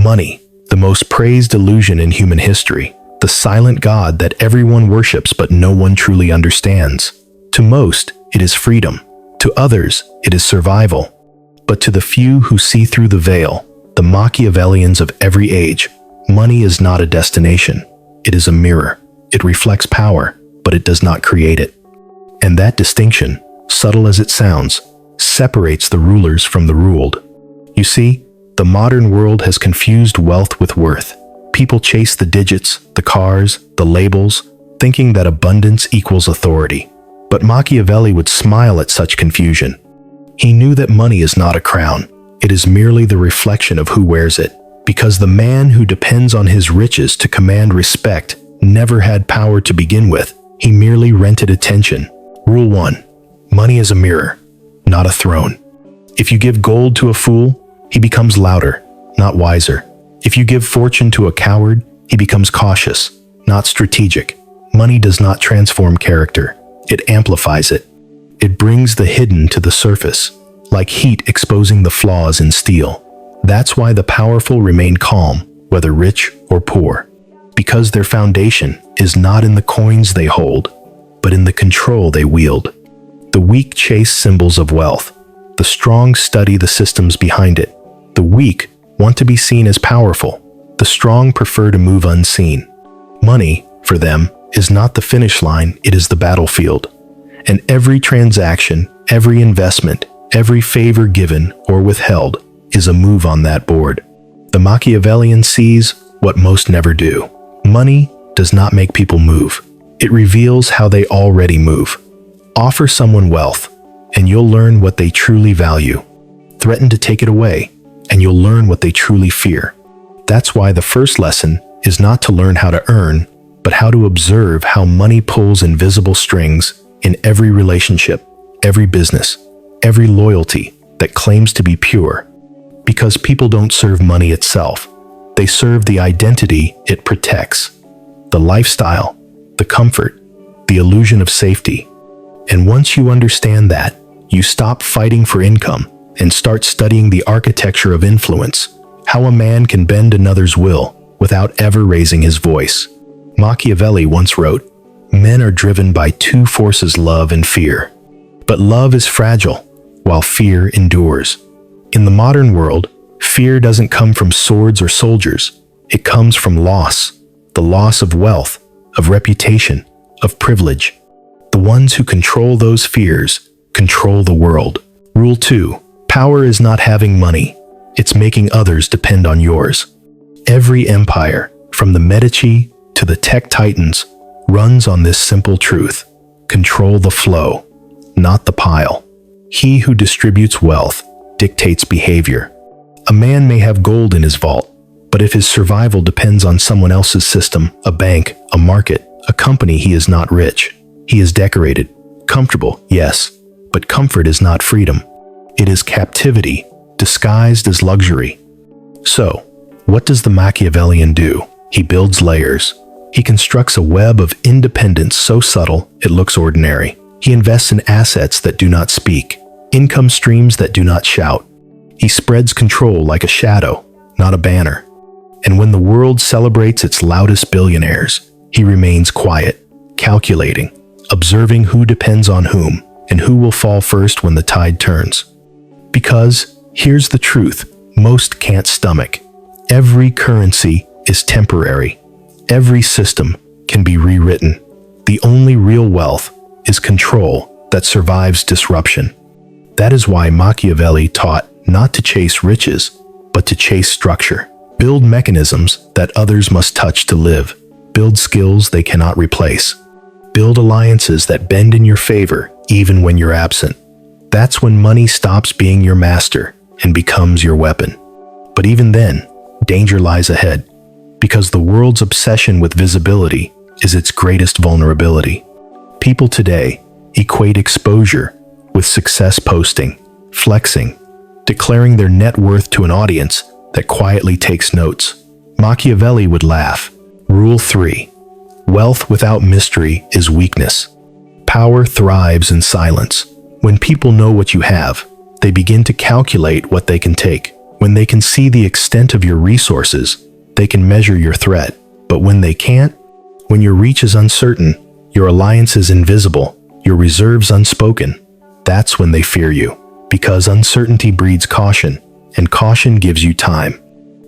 Money, the most praised illusion in human history, the silent god that everyone worships but no one truly understands. To most, it is freedom. To others, it is survival. But to the few who see through the veil, the Machiavellians of every age, money is not a destination. It is a mirror. It reflects power, but it does not create it. And that distinction, subtle as it sounds, separates the rulers from the ruled. You see, the modern world has confused wealth with worth. People chase the digits, the cars, the labels, thinking that abundance equals authority. But Machiavelli would smile at such confusion. He knew that money is not a crown. It is merely the reflection of who wears it, because the man who depends on his riches to command respect never had power to begin with. He merely rented attention. Rule 1. Money is a mirror, not a throne. If you give gold to a fool, he becomes louder, not wiser. If you give fortune to a coward, he becomes cautious, not strategic. Money does not transform character. It amplifies it. It brings the hidden to the surface, like heat exposing the flaws in steel. That's why the powerful remain calm, whether rich or poor, because their foundation is not in the coins they hold, but in the control they wield. The weak chase symbols of wealth. The strong study the systems behind it. The weak want to be seen as powerful. The strong prefer to move unseen. Money, for them, is not the finish line, it is the battlefield. And every transaction, every investment, every favor given or withheld is a move on that board. The Machiavellian sees what most never do. Money does not make people move. It reveals how they already move. Offer someone wealth, and you'll learn what they truly value. Threaten to take it away, and you'll learn what they truly fear. That's why the first lesson is not to learn how to earn, but how to observe how money pulls invisible strings in every relationship, every business, every loyalty that claims to be pure. Because people don't serve money itself. They serve the identity it protects, the lifestyle, the comfort, the illusion of safety. And once you understand that, you stop fighting for income and start studying the architecture of influence, how a man can bend another's will without ever raising his voice. Machiavelli once wrote, "Men are driven by two forces, love and fear. But love is fragile, while fear endures." In the modern world, fear doesn't come from swords or soldiers. It comes from loss, the loss of wealth, of reputation, of privilege. The ones who control those fears control the world. Rule 2. Power is not having money. It's making others depend on yours. Every empire, from the Medici to the tech titans, runs on this simple truth. Control the flow, not the pile. He who distributes wealth dictates behavior. A man may have gold in his vault, but if his survival depends on someone else's system, a bank, a market, a company, he is not rich. He is decorated. Comfortable, yes, but comfort is not freedom. It is captivity, disguised as luxury. So, what does the Machiavellian do? He builds layers. He constructs a web of independence so subtle it looks ordinary. He invests in assets that do not speak, income streams that do not shout. He spreads control like a shadow, not a banner. And when the world celebrates its loudest billionaires, he remains quiet, calculating, observing who depends on whom and who will fall first when the tide turns. Because, here's the truth, most can't stomach. Every currency is temporary. Every system can be rewritten. The only real wealth is control that survives disruption. That is why Machiavelli taught not to chase riches, but to chase structure. Build mechanisms that others must touch to live. Build skills they cannot replace. Build alliances that bend in your favor even when you're absent. That's when money stops being your master and becomes your weapon. But even then, danger lies ahead, because the world's obsession with visibility is its greatest vulnerability. People today equate exposure with success, posting, flexing, declaring their net worth to an audience that quietly takes notes. Machiavelli would laugh. Rule 3. Wealth without mystery is weakness. Power thrives in silence. When people know what you have, they begin to calculate what they can take. When they can see the extent of your resources, they can measure your threat. But when they can't, when your reach is uncertain, your alliance is invisible, your reserves unspoken, that's when they fear you. Because uncertainty breeds caution, and caution gives you time.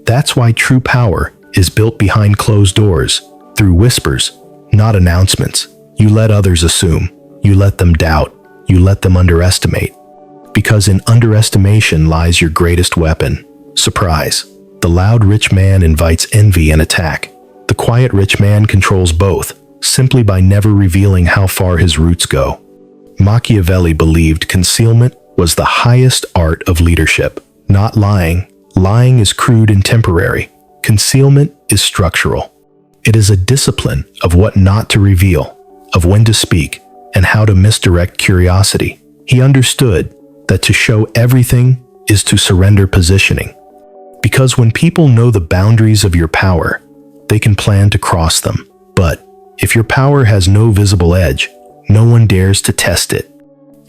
That's why true power is built behind closed doors, through whispers, not announcements. You let others assume, you let them doubt, you let them underestimate. Because in underestimation lies your greatest weapon, surprise. The loud rich man invites envy and attack. The quiet rich man controls both, simply by never revealing how far his roots go. Machiavelli believed concealment was the highest art of leadership. Not lying. Lying is crude and temporary. Concealment is structural. It is a discipline of what not to reveal, of when to speak, and how to misdirect curiosity. He understood that to show everything is to surrender positioning. Because when people know the boundaries of your power, they can plan to cross them. But if your power has no visible edge, no one dares to test it.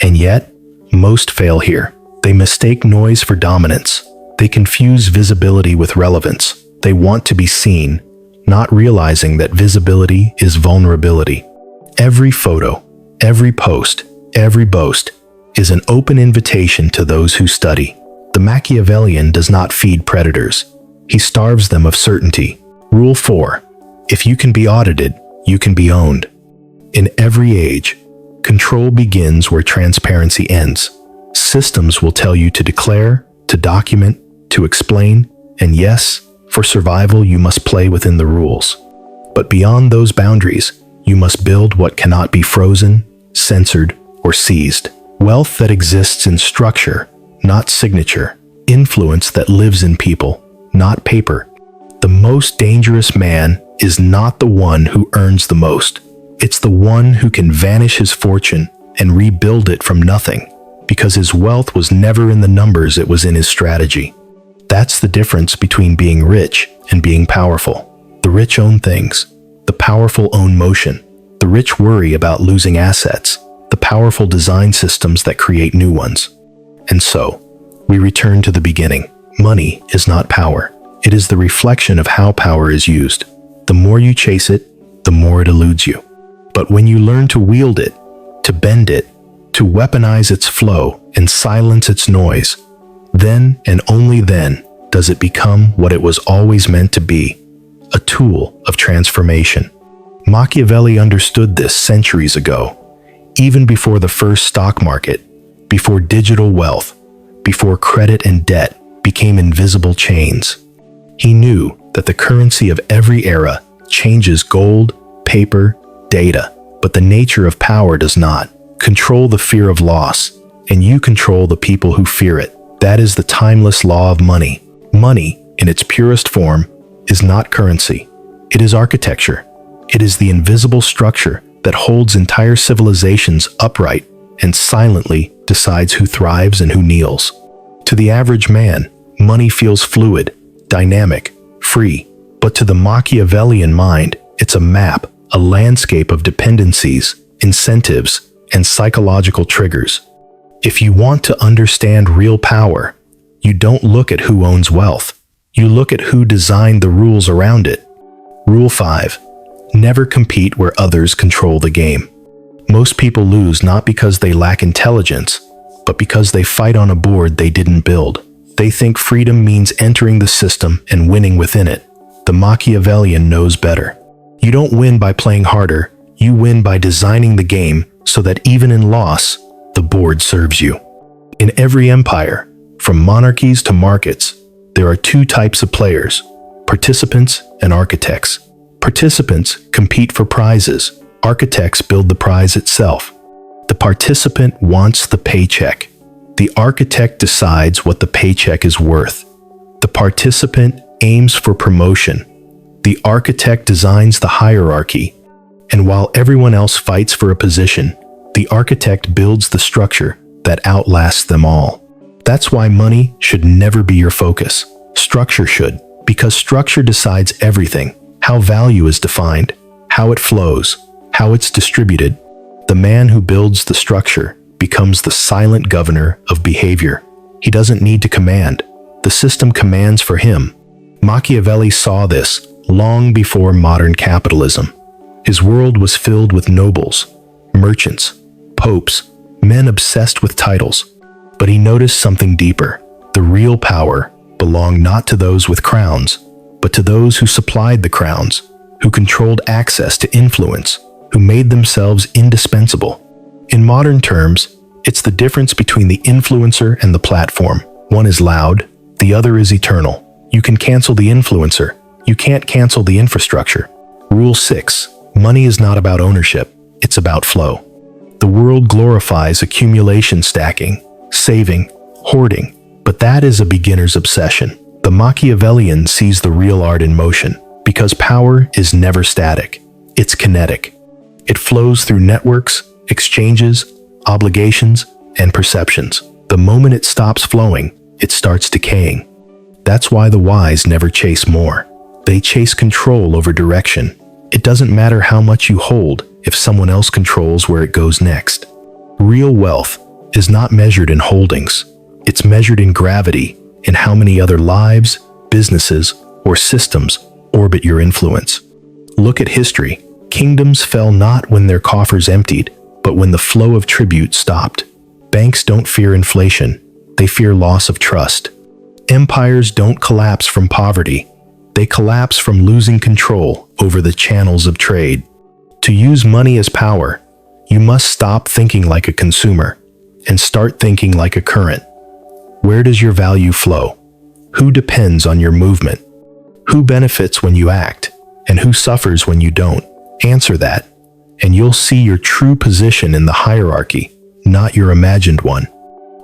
And yet, most fail here. They mistake noise for dominance. They confuse visibility with relevance. They want to be seen, not realizing that visibility is vulnerability. Every photo, every post, every boast is an open invitation to those who study. The Machiavellian does not feed predators. He starves them of certainty. Rule 4. If you can be audited, you can be owned. In every age, control begins where transparency ends. Systems will tell you to declare, to document, to explain, and yes, for survival you must play within the rules. But beyond those boundaries, you must build what cannot be frozen, censored, or seized. Wealth that exists in structure, not signature. Influence that lives in people, not paper. The most dangerous man is not the one who earns the most. It's the one who can vanish his fortune and rebuild it from nothing, because his wealth was never in the numbers, it was in his strategy. That's the difference between being rich and being powerful. The rich own things. The powerful own motion. The rich worry about losing assets. The powerful design systems that create new ones. And so, we return to the beginning. Money is not power. It is the reflection of how power is used. The more you chase it, the more it eludes you. But when you learn to wield it, to bend it, to weaponize its flow and silence its noise, then and only then does it become what it was always meant to be, a tool of transformation. Machiavelli understood this centuries ago, even before the first stock market, before digital wealth, before credit and debt became invisible chains. He knew that the currency of every era changes gold, paper, data, but the nature of power does not. Control the fear of loss, and you control the people who fear it. That is the timeless law of money. Money, in its purest form, is not currency. It is architecture. It is the invisible structure that holds entire civilizations upright and silently decides who thrives and who kneels. To the average man, money feels fluid, dynamic, free. But to the Machiavellian mind, it's a map, a landscape of dependencies, incentives, and psychological triggers. If you want to understand real power, you don't look at who owns wealth. You look at who designed the rules around it. Rule 5. Never compete where others control the game. Most people lose not because they lack intelligence, but because they fight on a board they didn't build. They think freedom means entering the system and winning within it. The Machiavellian knows better. You don't win by playing harder, you win by designing the game so that even in loss, the board serves you. In every empire, from monarchies to markets, there are two types of players, participants and architects. Participants compete for prizes. Architects build the prize itself. The participant wants the paycheck. The architect decides what the paycheck is worth. The participant aims for promotion. The architect designs the hierarchy. And while everyone else fights for a position, the architect builds the structure that outlasts them all. That's why money should never be your focus. Structure should, because structure decides everything. How value is defined, how it flows, how it's distributed. The man who builds the structure becomes the silent governor of behavior. He doesn't need to command. the system commands for him. Machiavelli saw this long before modern capitalism. His world was filled with nobles, merchants, popes, men obsessed with titles. But he noticed something deeper. The real power belonged not to those with crowns, but to those who supplied the crowns, who controlled access to influence, who made themselves indispensable. In modern terms, it's the difference between the influencer and the platform. One is loud, the other is eternal. You can cancel the influencer, you can't cancel the infrastructure. Rule 6. Money is not about ownership, it's about flow. The world glorifies accumulation, stacking, saving, hoarding, but that is a beginner's obsession. The Machiavellian sees the real art in motion, because power is never static, it's kinetic. It flows through networks, exchanges, obligations, and perceptions. The moment it stops flowing, it starts decaying. That's why the wise never chase more. They chase control over direction. It doesn't matter how much you hold if someone else controls where it goes next. Real wealth is not measured in holdings. It's measured in gravity, in how many other lives, businesses, or systems orbit your influence. Look at history. Kingdoms fell not when their coffers emptied, but when the flow of tribute stopped. Banks don't fear inflation. They fear loss of trust. Empires don't collapse from poverty. They collapse from losing control over the channels of trade. To use money as power, you must stop thinking like a consumer and start thinking like a current. Where does your value flow? Who depends on your movement? Who benefits when you act? And who suffers when you don't? Answer that, and you'll see your true position in the hierarchy, not your imagined one.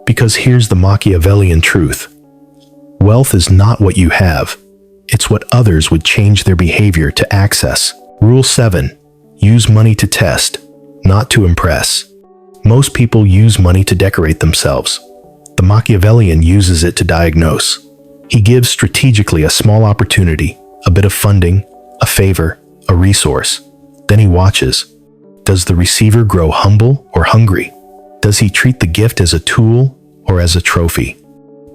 Because here's the Machiavellian truth. Wealth is not what you have. It's what others would change their behavior to access. Rule 7. Use money to test, not to impress. Most people use money to decorate themselves. The Machiavellian uses it to diagnose. He gives strategically a small opportunity, a bit of funding, a favor, a resource. Then he watches. Does the receiver grow humble or hungry? Does he treat the gift as a tool or as a trophy?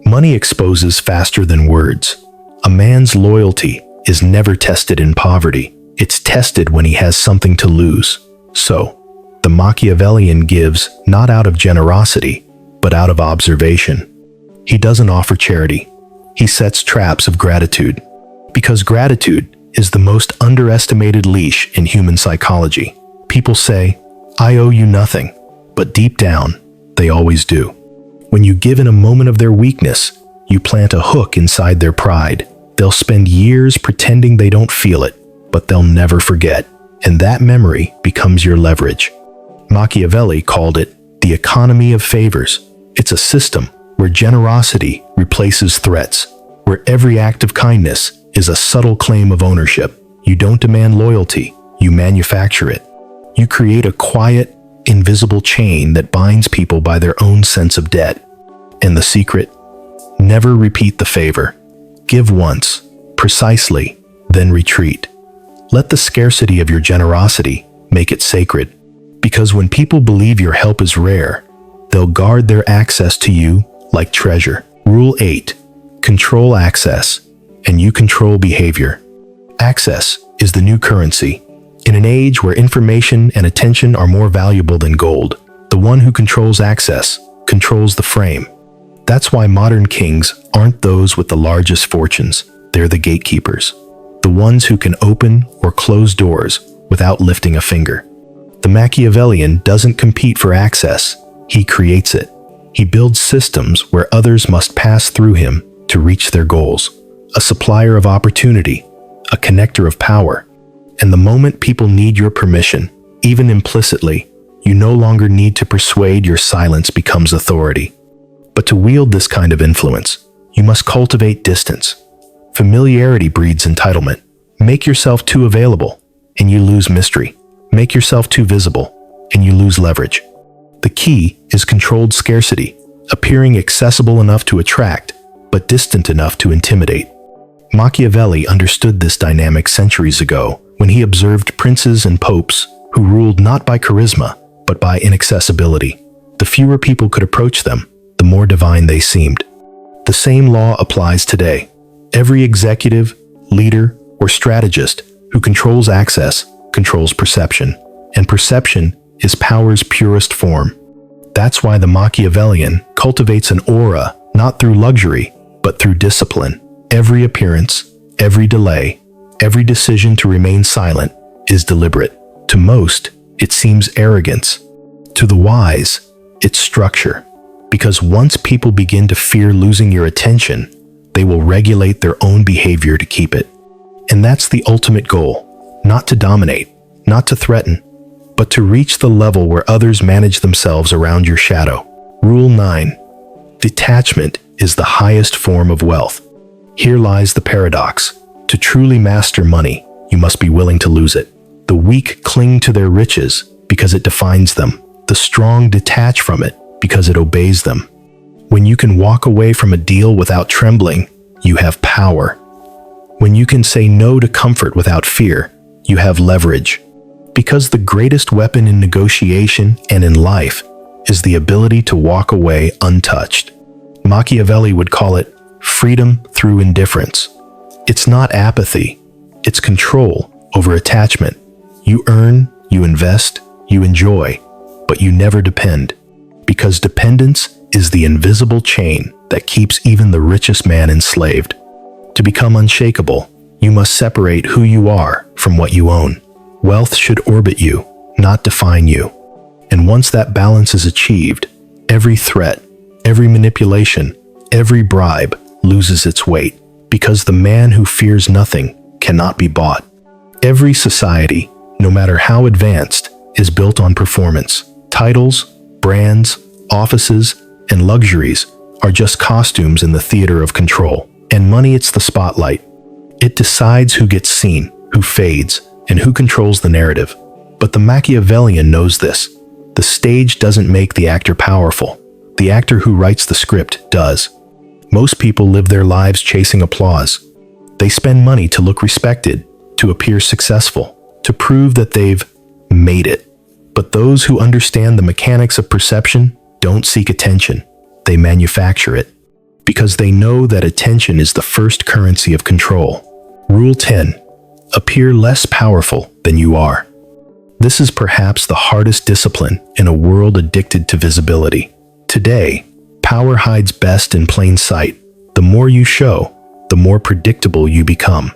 Money exposes faster than words. A man's loyalty is never tested in poverty. It's tested when he has something to lose. So, the Machiavellian gives not out of generosity, but out of observation. He doesn't offer charity. He sets traps of gratitude. Because gratitude is the most underestimated leash in human psychology. People say, "I owe you nothing," but deep down, they always do. When you give in a moment of their weakness, you plant a hook inside their pride. They'll spend years pretending they don't feel it, but they'll never forget, and that memory becomes your leverage. Machiavelli called it the economy of favors. It's a system where generosity replaces threats, where every act of kindness is a subtle claim of ownership. You don't demand loyalty, you manufacture it. You create a quiet, invisible chain that binds people by their own sense of debt. And the secret? Never repeat the favor. Give once, precisely, then retreat. Let the scarcity of your generosity make it sacred. Because when people believe your help is rare, they'll guard their access to you like treasure. Rule 8. Control access, and you control behavior. Access is the new currency. In an age where information and attention are more valuable than gold, the one who controls access controls the frame. That's why modern kings aren't those with the largest fortunes. They're the gatekeepers. The ones who can open or close doors without lifting a finger. The Machiavellian doesn't compete for access. He creates it. He builds systems where others must pass through him to reach their goals. A supplier of opportunity, a connector of power. And the moment people need your permission, even implicitly, you no longer need to persuade. Your silence becomes authority. But to wield this kind of influence, you must cultivate distance. Familiarity breeds entitlement. Make yourself too available, and you lose mystery. Make yourself too visible, and you lose leverage. The key is controlled scarcity, appearing accessible enough to attract, but distant enough to intimidate. Machiavelli understood this dynamic centuries ago when he observed princes and popes who ruled not by charisma, but by inaccessibility. The fewer people could approach them, the more divine they seemed. The same law applies today. Every executive, leader, or strategist who controls access controls perception, and perception is power's purest form. That's why the Machiavellian cultivates an aura not through luxury, but through discipline. Every appearance, every delay, every decision to remain silent is deliberate. To most, it seems arrogance. To the wise, it's structure. Because once people begin to fear losing your attention, they will regulate their own behavior to keep it. And that's the ultimate goal, not to dominate, not to threaten, but to reach the level where others manage themselves around your shadow. Rule 9. Detachment is the highest form of wealth. Here lies the paradox. To truly master money, you must be willing to lose it. The weak cling to their riches because it defines them. The strong detach from it because it obeys them. When you can walk away from a deal without trembling, you have power. When you can say no to comfort without fear, you have leverage. Because the greatest weapon in negotiation and in life is the ability to walk away untouched. Machiavelli would call it freedom through indifference. It's not apathy, it's control over attachment. You earn, you invest, you enjoy, but you never depend. Because dependence is the invisible chain that keeps even the richest man enslaved. To become unshakable, you must separate who you are from what you own. Wealth should orbit you, not define you. And once that balance is achieved, every threat, every manipulation, every bribe loses its weight, because the man who fears nothing cannot be bought. Every society, no matter how advanced, is built on performance. Titles, brands, offices, and luxuries are just costumes in the theater of control. And money, it's the spotlight. It decides who gets seen, who fades, and who controls the narrative. But the Machiavellian knows this. The stage doesn't make the actor powerful. The actor who writes the script does. Most people live their lives chasing applause. They spend money to look respected, to appear successful, to prove that they've made it. But those who understand the mechanics of perception don't seek attention. They manufacture it. Because they know that attention is the first currency of control. Rule 10. Appear less powerful than you are. This is perhaps the hardest discipline in a world addicted to visibility. Today, power hides best in plain sight. The more you show, the more predictable you become.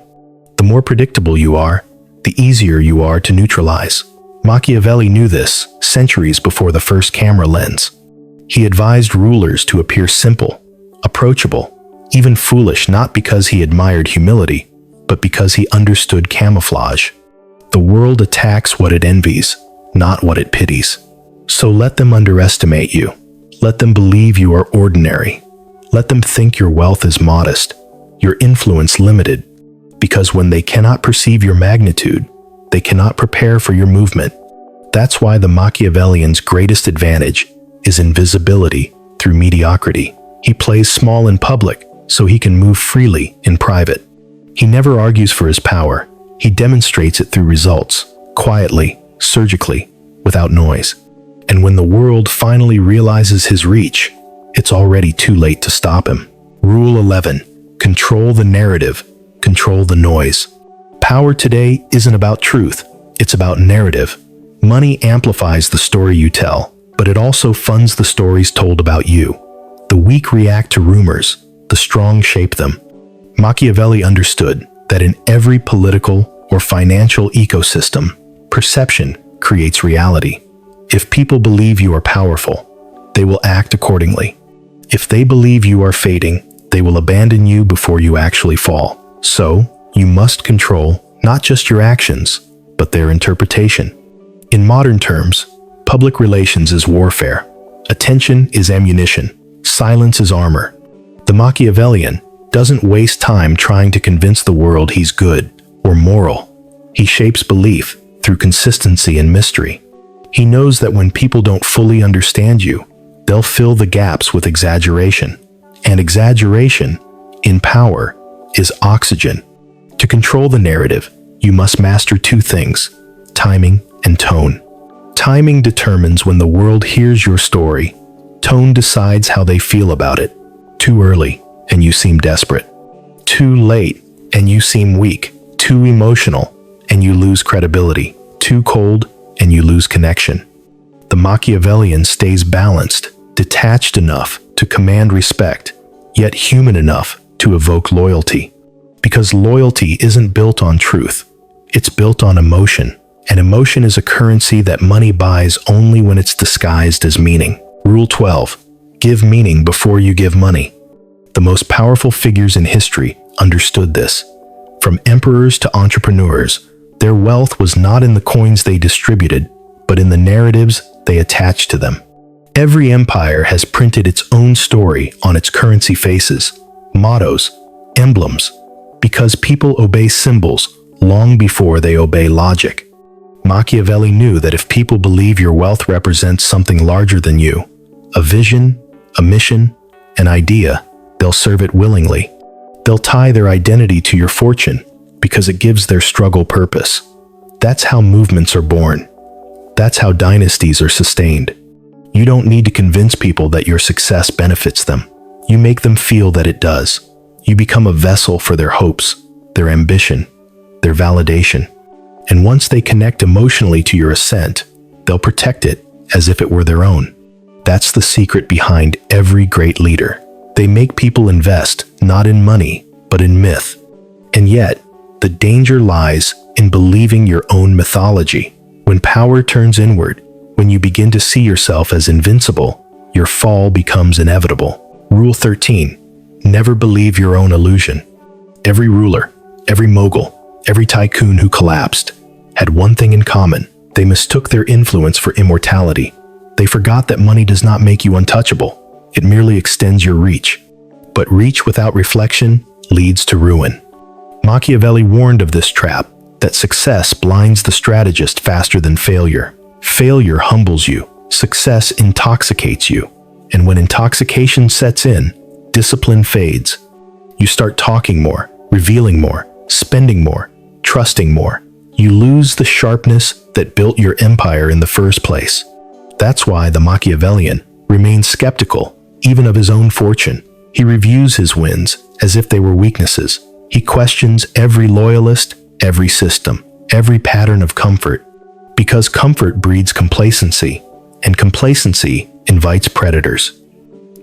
The more predictable you are, the easier you are to neutralize. Machiavelli knew this centuries before the first camera lens. He advised rulers to appear simple, approachable, even foolish, not because he admired humility, but because he understood camouflage. The world attacks what it envies, not what it pities. So let them underestimate you. Let them believe you are ordinary. Let them think your wealth is modest, your influence limited, because when they cannot perceive your magnitude, they cannot prepare for your movement. That's why the Machiavellian's greatest advantage is invisibility through mediocrity. He plays small in public so he can move freely in private. He never argues for his power. He demonstrates it through results, quietly, surgically, without noise. And when the world finally realizes his reach, it's already too late to stop him. Rule 11. Control the narrative. Control the noise. Power today isn't about truth. It's about narrative. Money amplifies the story you tell, but it also funds the stories told about you. The weak react to rumors. The strong shape them. Machiavelli understood that in every political or financial ecosystem, perception creates reality. If people believe you are powerful, they will act accordingly. If they believe you are fading, they will abandon you before you actually fall. So, you must control not just your actions, but their interpretation. In modern terms, public relations is warfare. Attention is ammunition. Silence is armor. The Machiavellian doesn't waste time trying to convince the world he's good or moral. He shapes belief through consistency and mystery. He knows that when people don't fully understand you, they'll fill the gaps with exaggeration. And exaggeration, in power, is oxygen. To control the narrative, you must master two things: timing and tone. Timing determines when the world hears your story. Tone decides how they feel about it. Too early, and you seem desperate. Too late, and you seem weak. Too emotional, and you lose credibility. Too cold, and you lose connection. The Machiavellian stays balanced, detached enough to command respect, yet human enough to evoke loyalty. Because loyalty isn't built on truth, it's built on emotion. And emotion is a currency that money buys only when it's disguised as meaning. Rule 12. Give meaning before you give money. The most powerful figures in history understood this. From emperors to entrepreneurs, their wealth was not in the coins they distributed, but in the narratives they attached to them. Every empire has printed its own story on its currency faces, mottos, emblems, because people obey symbols long before they obey logic. Machiavelli knew that if people believe your wealth represents something larger than you, a vision, a mission, an idea, they'll serve it willingly. They'll tie their identity to your fortune because it gives their struggle purpose. That's how movements are born. That's how dynasties are sustained. You don't need to convince people that your success benefits them. You make them feel that it does. You become a vessel for their hopes, their ambition, their validation. And once they connect emotionally to your ascent, they'll protect it as if it were their own. That's the secret behind every great leader. They make people invest not in money, but in myth. And yet, the danger lies in believing your own mythology. When power turns inward, when you begin to see yourself as invincible, your fall becomes inevitable. Rule 13. Never believe your own illusion. Every ruler, every mogul, every tycoon who collapsed had one thing in common. They mistook their influence for immortality. They forgot that money does not make you untouchable. It merely extends your reach. But reach without reflection leads to ruin. Machiavelli warned of this trap, that success blinds the strategist faster than failure. Failure humbles you. Success intoxicates you. And when intoxication sets in, discipline fades. You start talking more, revealing more, spending more, trusting more. You lose the sharpness that built your empire in the first place. That's why the Machiavellian remains skeptical, even of his own fortune. He reviews his wins as if they were weaknesses. He questions every loyalist, every system, every pattern of comfort. Because comfort breeds complacency, and complacency invites predators.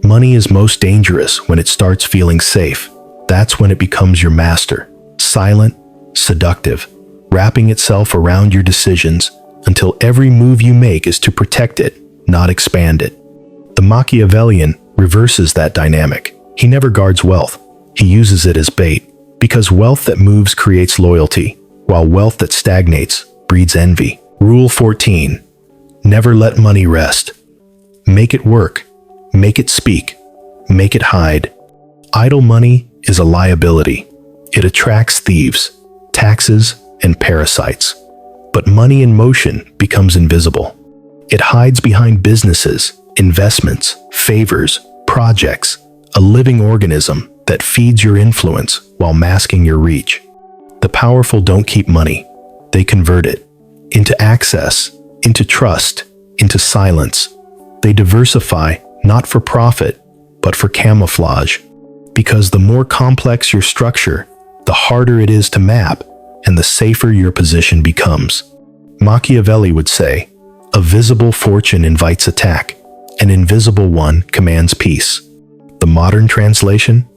Money is most dangerous when it starts feeling safe. That's when it becomes your master, silent, seductive, wrapping itself around your decisions until every move you make is to protect it, not expand it. The Machiavellian reverses that dynamic. He never guards wealth. He uses it as bait, because wealth that moves creates loyalty, while wealth that stagnates breeds envy. Rule 14. Never let money rest. Make it work. Make it speak. Make it hide. Idle money is a liability. It attracts thieves, taxes, and parasites. But money in motion becomes invisible. It hides behind businesses, investments, favors, projects, a living organism that feeds your influence while masking your reach. The powerful don't keep money. They convert it into access, into trust, into silence. They diversify not for profit, but for camouflage. Because the more complex your structure, the harder it is to map, and the safer your position becomes. Machiavelli would say, a visible fortune invites attack, an invisible one commands peace. The modern translation,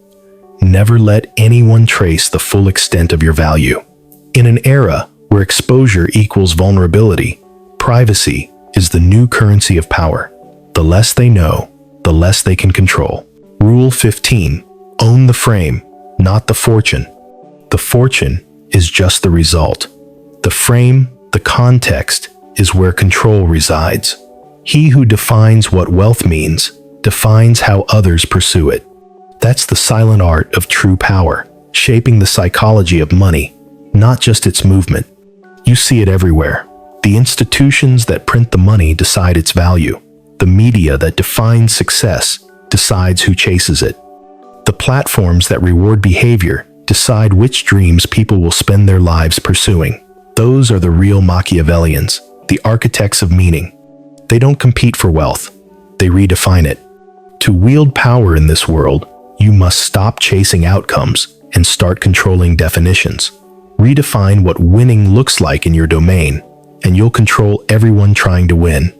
never let anyone trace the full extent of your value. In an era where exposure equals vulnerability, privacy is the new currency of power. The less they know, the less they can control. Rule 15. Own the frame, not the fortune. The fortune is just the result. The frame, the context, is where control resides. He who defines what wealth means, defines how others pursue it. That's the silent art of true power, shaping the psychology of money, not just its movement. You see it everywhere. The institutions that print the money decide its value. The media that defines success decides who chases it. The platforms that reward behavior decide which dreams people will spend their lives pursuing. Those are the real Machiavellians, the architects of meaning. They don't compete for wealth, they redefine it. To wield power in this world, You must stop chasing outcomes and start controlling definitions. Redefine what winning looks like in your domain, and you'll control everyone trying to win.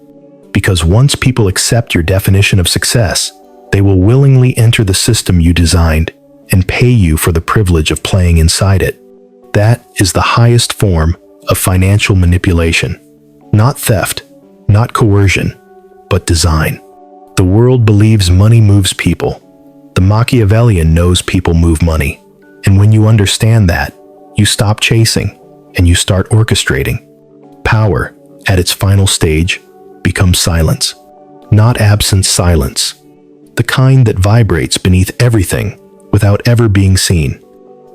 Because once people accept your definition of success, they will willingly enter the system you designed and pay you for the privilege of playing inside it. That is the highest form of financial manipulation. Not theft, not coercion, but design. The world believes money moves people. The Machiavellian knows people move money. And when you understand that, you stop chasing and you start orchestrating. Power, at its final stage, becomes silence. Not absent silence. The kind that vibrates beneath everything without ever being seen.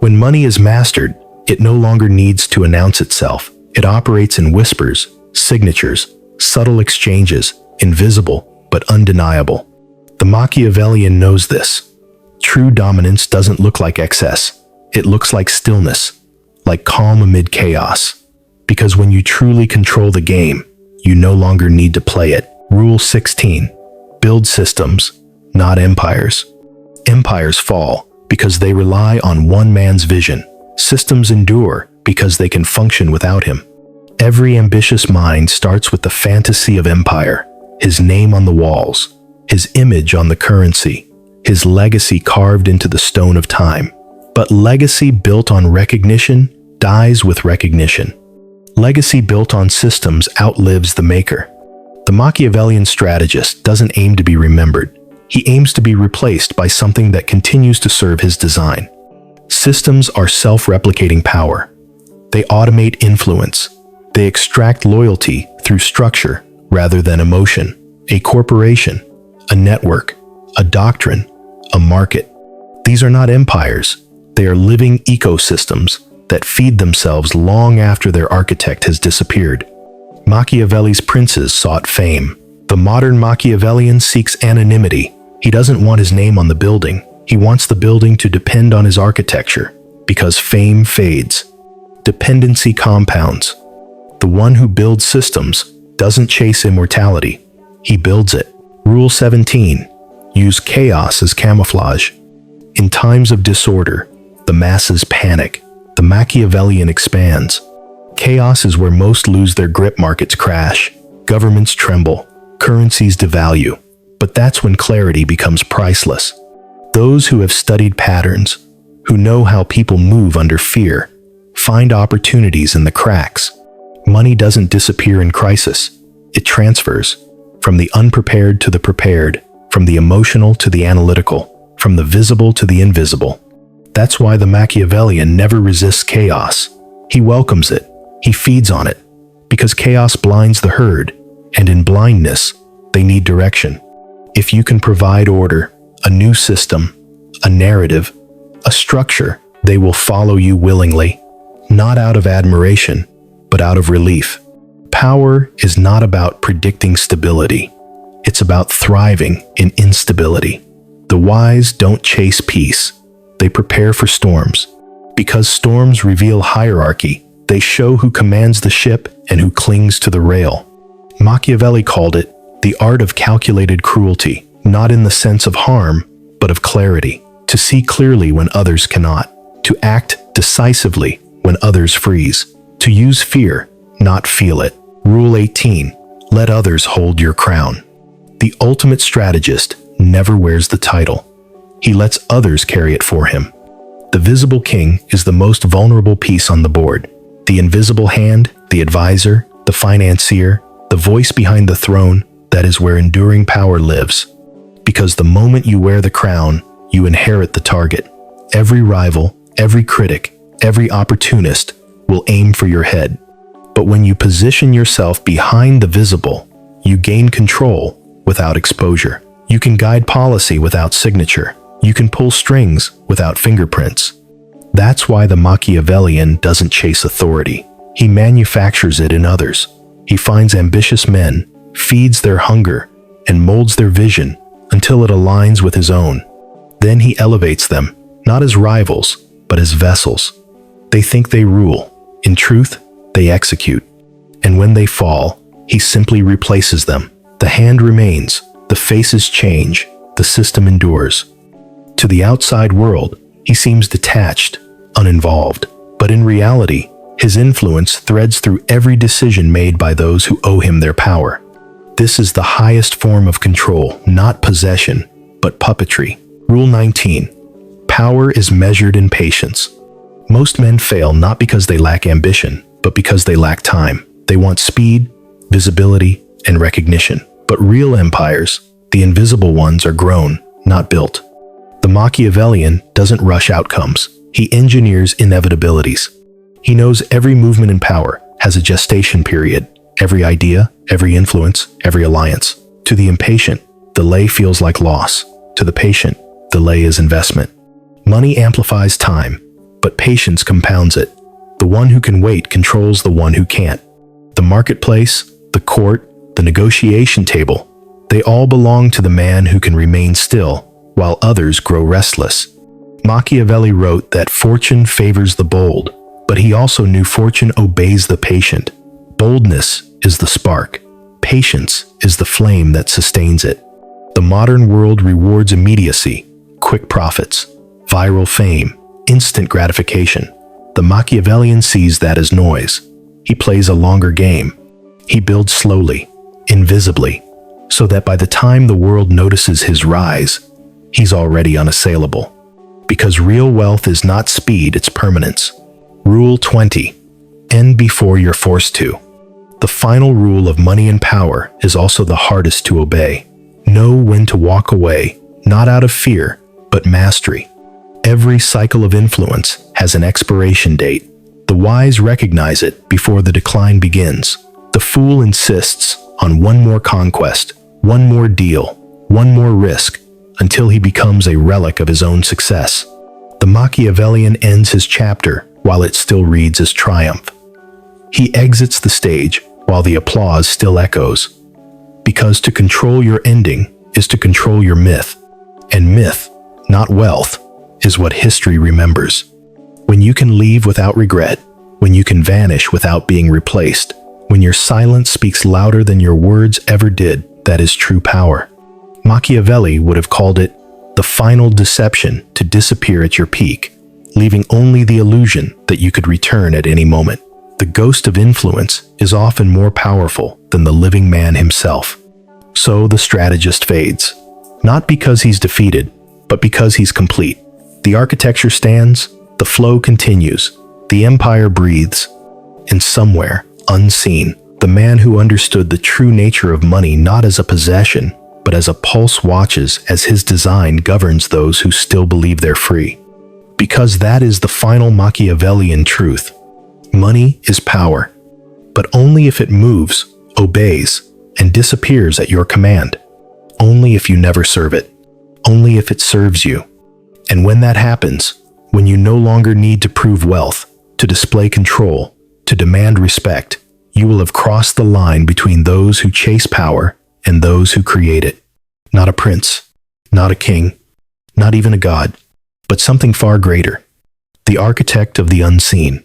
When money is mastered, it no longer needs to announce itself. It operates in whispers, signatures, subtle exchanges, invisible but undeniable. The Machiavellian knows this. True dominance doesn't look like excess. It looks like stillness, like calm amid chaos. Because when you truly control the game, you no longer need to play it. Rule 16. Build systems, not empires. Empires fall because they rely on one man's vision. Systems endure because they can function without him. Every ambitious mind starts with the fantasy of empire, his name on the walls, his image on the currency, his legacy carved into the stone of time. But legacy built on recognition dies with recognition. Legacy built on systems outlives the maker. The Machiavellian strategist doesn't aim to be remembered. He aims to be replaced by something that continues to serve his design. Systems are self-replicating power. They automate influence. They extract loyalty through structure rather than emotion. A corporation, a network, a doctrine, a market. These are not empires. They are living ecosystems that feed themselves long after their architect has disappeared. Machiavelli's princes sought fame. The modern Machiavellian seeks anonymity. He doesn't want his name on the building. He wants the building to depend on his architecture, because fame fades. Dependency compounds. The one who builds systems doesn't chase immortality. He builds it. Rule 17. Use chaos as camouflage. In times of disorder, the masses panic. The Machiavellian expands. Chaos is where most lose their grip. Markets crash. Governments tremble. Currencies devalue. But that's when clarity becomes priceless. Those who have studied patterns, who know how people move under fear, find opportunities in the cracks. Money doesn't disappear in crisis. It transfers from the unprepared to the prepared, from the emotional to the analytical, from the visible to the invisible. That's why the Machiavellian never resists chaos. He welcomes it. He feeds on it. Because chaos blinds the herd, and in blindness, they need direction. If you can provide order, a new system, a narrative, a structure, they will follow you willingly, not out of admiration, but out of relief. Power is not about predicting stability. It's about thriving in instability. The wise don't chase peace. They prepare for storms. Because storms reveal hierarchy, they show who commands the ship and who clings to the rail. Machiavelli called it the art of calculated cruelty, not in the sense of harm, but of clarity. To see clearly when others cannot. To act decisively when others freeze. To use fear, not feel it. Rule 18. Let others hold your crown. The ultimate strategist never wears the title. He lets others carry it for him. The visible king is the most vulnerable piece on the board. The invisible hand, the advisor, the financier, the voice behind the throne, that is where enduring power lives. Because the moment you wear the crown, you inherit the target. Every rival, every critic, every opportunist will aim for your head. But when you position yourself behind the visible, you gain control without exposure. You can guide policy without signature. You can pull strings without fingerprints. That's why the Machiavellian doesn't chase authority. He manufactures it in others. He finds ambitious men, feeds their hunger, and molds their vision until it aligns with his own. Then he elevates them, not as rivals, but as vessels. They think they rule. In truth, they execute. And when they fall, he simply replaces them. The hand remains, the faces change, the system endures. To the outside world, he seems detached, uninvolved. But in reality, his influence threads through every decision made by those who owe him their power. This is the highest form of control, not possession, but puppetry. Rule 19. Power is measured in patience. Most men fail not because they lack ambition, but because they lack time. They want speed, visibility, and recognition. But real empires, the invisible ones, are grown, not built. The Machiavellian doesn't rush outcomes. He engineers inevitabilities. He knows every movement in power has a gestation period. Every idea, every influence, every alliance. To the impatient, delay feels like loss. To the patient, delay is investment. Money amplifies time, but patience compounds it. The one who can wait controls the one who can't. The marketplace, the court, the negotiation table, they all belong to the man who can remain still while others grow restless. Machiavelli wrote that fortune favors the bold, but he also knew fortune obeys the patient. Boldness is the spark. Patience is the flame that sustains it. The modern world rewards immediacy, quick profits, viral fame, instant gratification. The Machiavellian sees that as noise. He plays a longer game. He builds slowly, invisibly, so that by the time the world notices his rise, he's already unassailable. Because real wealth is not speed, it's permanence. Rule 20. End before you're forced to. The final rule of money and power is also the hardest to obey. Know when to walk away, not out of fear, but mastery. Every cycle of influence has an expiration date. The wise recognize it before the decline begins. The fool insists on one more conquest, one more deal, one more risk, until he becomes a relic of his own success. The Machiavellian ends his chapter while it still reads as triumph. He exits the stage while the applause still echoes. Because to control your ending is to control your myth. And myth, not wealth, is what history remembers. When you can leave without regret, when you can vanish without being replaced, when your silence speaks louder than your words ever did, that is true power. Machiavelli would have called it the final deception to disappear at your peak, leaving only the illusion that you could return at any moment. The ghost of influence is often more powerful than the living man himself. So the strategist fades, not because he's defeated, but because he's complete. The architecture stands, the flow continues, the empire breathes, and somewhere, unseen, the man who understood the true nature of money not as a possession, but as a pulse watches as his design governs those who still believe they're free. Because that is the final Machiavellian truth. Money is power, but only if it moves, obeys, and disappears at your command. Only if you never serve it. Only if it serves you. And when that happens, when you no longer need to prove wealth, to display control, to demand respect, you will have crossed the line between those who chase power and those who create it. Not a prince, not a king, not even a god, but something far greater, the architect of the unseen.